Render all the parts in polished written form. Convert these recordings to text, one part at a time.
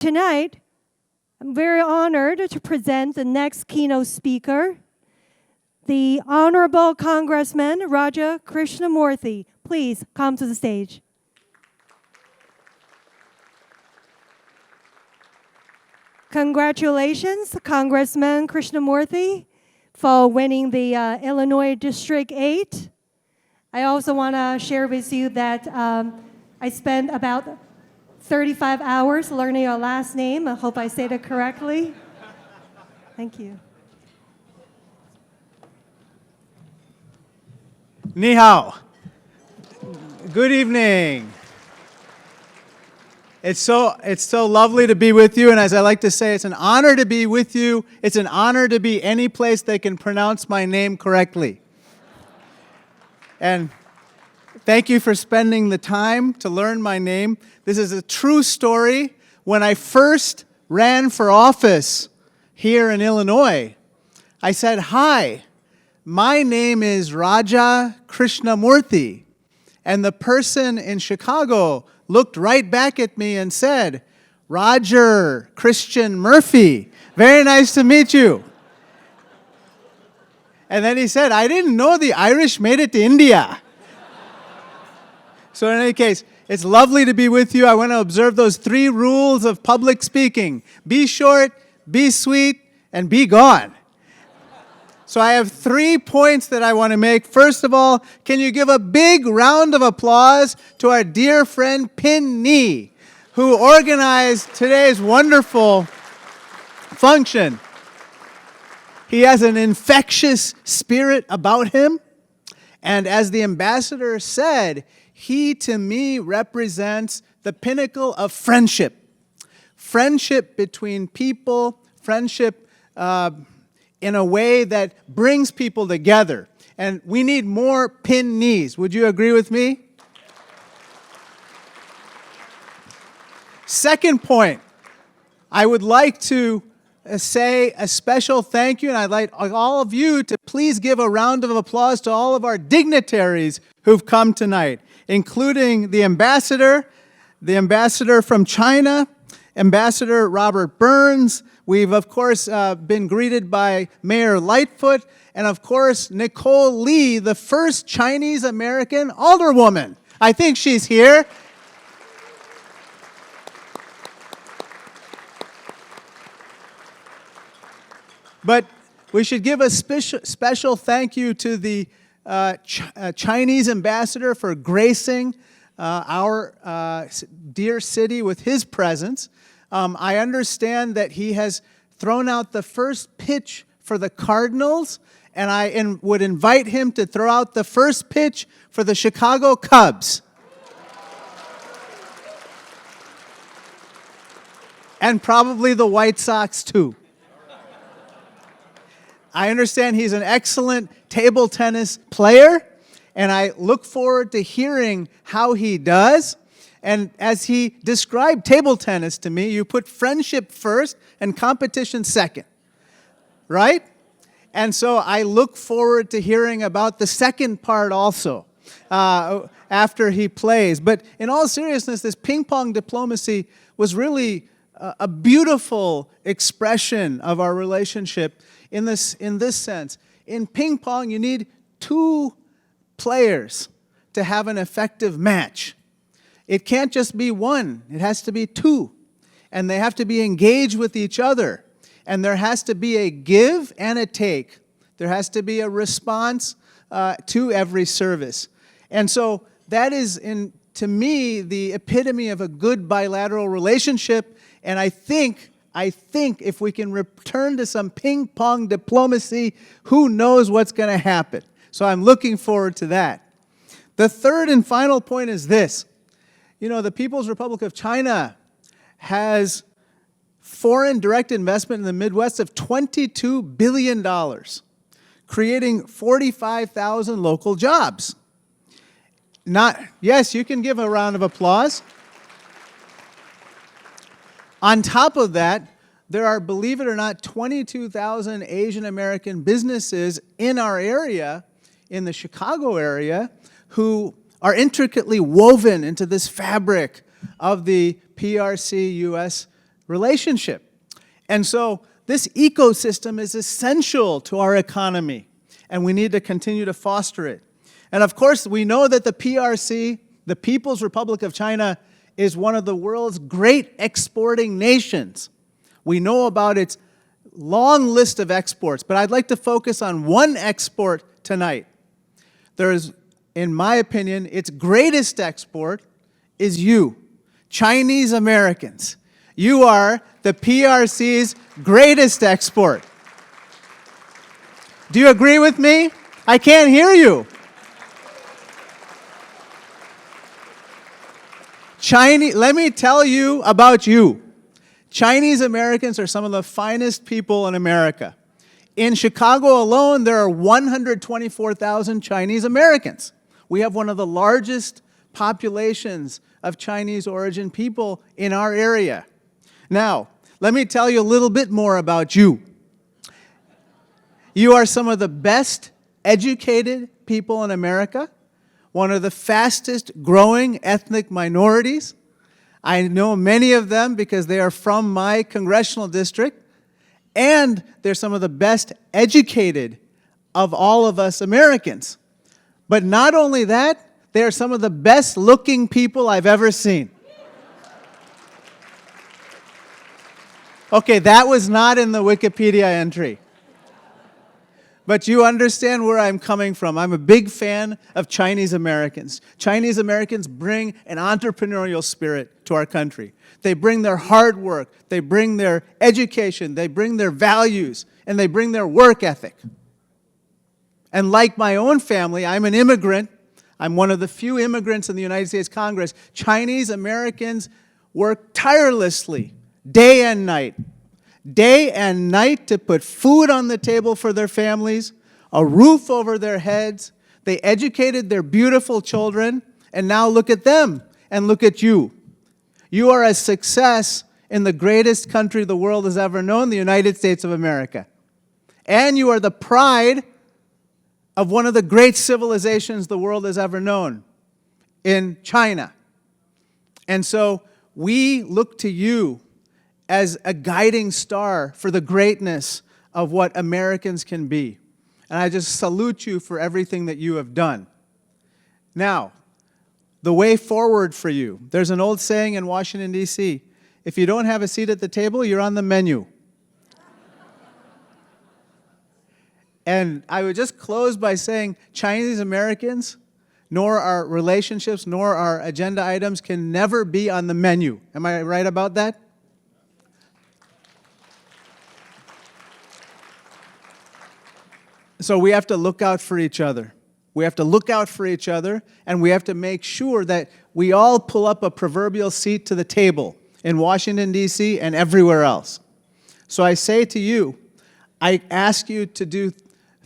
Tonight, I'm very honored to present the next keynote speaker, the Honorable Congressman Raja Krishnamoorthi. Please come to the stage. Congratulations, Congressman Krishnamoorthi, for winning the Illinois District 8. I also want to share with you that I spent about 35 hours learning your last name. I hope I said it correctly. Thank you. Ni hao. Good evening. It's so lovely to be with you, and as I like to say, it's an honor to be with you. It's an honor to be any place they can pronounce my name correctly. And thank you for spending the time to learn my name. This is a true story. When I first ran for office here in Illinois, I said, "Hi, my name is Raja Krishnamoorthi." And the person in Chicago looked right back at me and said, "Roger Christian Murphy, very nice to meet you." And then he said, "I didn't know the Irish made it to India." So in any case, it's lovely to be with you. I want to observe those 3 rules of public speaking. Be short, be sweet, and be gone. So I have 3 points that I want to make. First of all, can you give a big round of applause to our dear friend Pin Ni, who organized today's wonderful function. He has an infectious spirit about him, and as the ambassador said, he to me represents the pinnacle of friendship. Friendship between people, friendship in a way that brings people together. And we need more Pin Knees. Would you agree with me? Second point, I would like to say a special thank you, and I'd like all of you to please give a round of applause to all of our dignitaries who've come tonight, including the ambassador from China, Ambassador Robert Burns. We've, of course, been greeted by Mayor Lightfoot, and, of course, Nicole Lee, the first Chinese-American alderwoman. I think she's here. But we should give a special thank you to the Chinese ambassador for gracing our dear city with his presence. I understand that he has thrown out the first pitch for the Cardinals, and I would invite him to throw out the first pitch for the Chicago Cubs. And probably the White Sox, too. I understand he's an excellent table tennis player, and I look forward to hearing how he does. And as he described table tennis to me, you put friendship first and competition second, right? And so I look forward to hearing about the second part also after he plays. But in all seriousness, this ping pong diplomacy was really a beautiful expression of our relationship in this sense. In ping pong, you need 2 players to have an effective match. It can't just be one, it has to be 2. And they have to be engaged with each other. And there has to be a give and a take. There has to be a response to every service. And so that is, to me, the epitome of a good bilateral relationship. And I think if we can return to some ping pong diplomacy, who knows what's going to happen. So I'm looking forward to that. The third and final point is this. You know, the People's Republic of China has foreign direct investment in the Midwest of $22 billion, creating 45,000 local jobs. Yes, you can give a round of applause. On top of that, there are, believe it or not, 22,000 Asian American businesses in our area, in the Chicago area, who are intricately woven into this fabric of the PRC-U.S. relationship. And so this ecosystem is essential to our economy, and we need to continue to foster it. And of course, we know that the PRC, the People's Republic of China, is one of the world's great exporting nations. We know about its long list of exports, but I'd like to focus on one export tonight. There is, in my opinion, its greatest export is you, Chinese Americans. You are the PRC's greatest export. Do you agree with me? I can't hear you. Let me tell you about you. Chinese Americans are some of the finest people in America. In Chicago alone, there are 124,000 Chinese Americans. We have one of the largest populations of Chinese origin people in our area. Now, let me tell you a little bit more about you. You are some of the best educated people in America, one of the fastest growing ethnic minorities. I know many of them because they are from my congressional district, and they're some of the best educated of all of us Americans. But not only that, they are some of the best looking people I've ever seen. Okay, that was not in the Wikipedia entry. But you understand where I'm coming from. I'm a big fan of Chinese Americans. Chinese Americans bring an entrepreneurial spirit to our country. They bring their hard work, they bring their education, they bring their values, and they bring their work ethic. And like my own family, I'm an immigrant. I'm one of the few immigrants in the United States Congress. Chinese Americans work tirelessly, day and night to put food on the table for their families, a roof over their heads. They educated their beautiful children, and now look at them and look at you. You are a success in the greatest country the world has ever known, the United States of America. And you are the pride of one of the great civilizations the world has ever known, in China. And so we look to you as a guiding star for the greatness of what Americans can be. And I just salute you for everything that you have done. Now, the way forward for you. There's an old saying in Washington, D.C., if you don't have a seat at the table, you're on the menu. And I would just close by saying Chinese Americans, nor our relationships, nor our agenda items can never be on the menu. Am I right about that? So we have to look out for each other. We have to look out for each other, and we have to make sure that we all pull up a proverbial seat to the table in Washington, D.C. and everywhere else. So I say to you, I ask you to do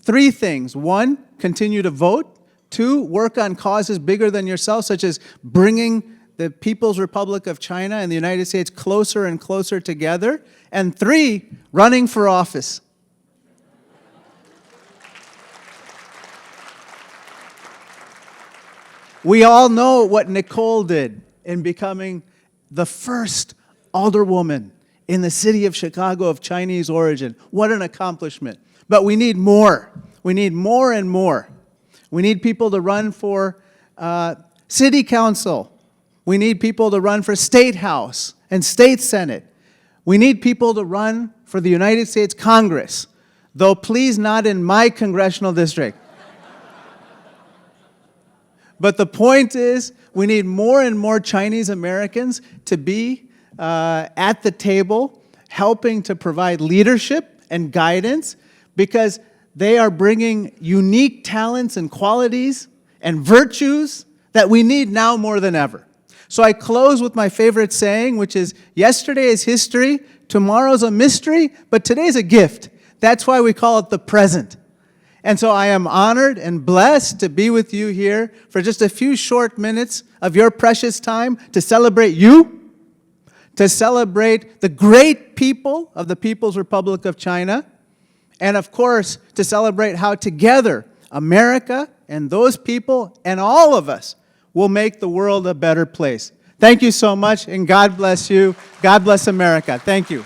three things. One, continue to vote. Two, work on causes bigger than yourself, such as bringing the People's Republic of China and the United States closer and closer together. And three, running for office. We all know what Nicole did in becoming the first alderwoman in the city of Chicago of Chinese origin. What an accomplishment. But we need more. We need more and more. We need people to run for city council. We need people to run for state house and state senate. We need people to run for the United States Congress, though please not in my congressional district. But the point is, we need more and more Chinese Americans to be at the table, helping to provide leadership and guidance, because they are bringing unique talents and qualities and virtues that we need now more than ever. So I close with my favorite saying, which is, yesterday is history, tomorrow's a mystery, but today's a gift. That's why we call it the present. And so I am honored and blessed to be with you here for just a few short minutes of your precious time to celebrate you, to celebrate the great people of the People's Republic of China, and of course, to celebrate how together America and those people and all of us will make the world a better place. Thank Thank you so much, and God bless you. God bless America. Thank you.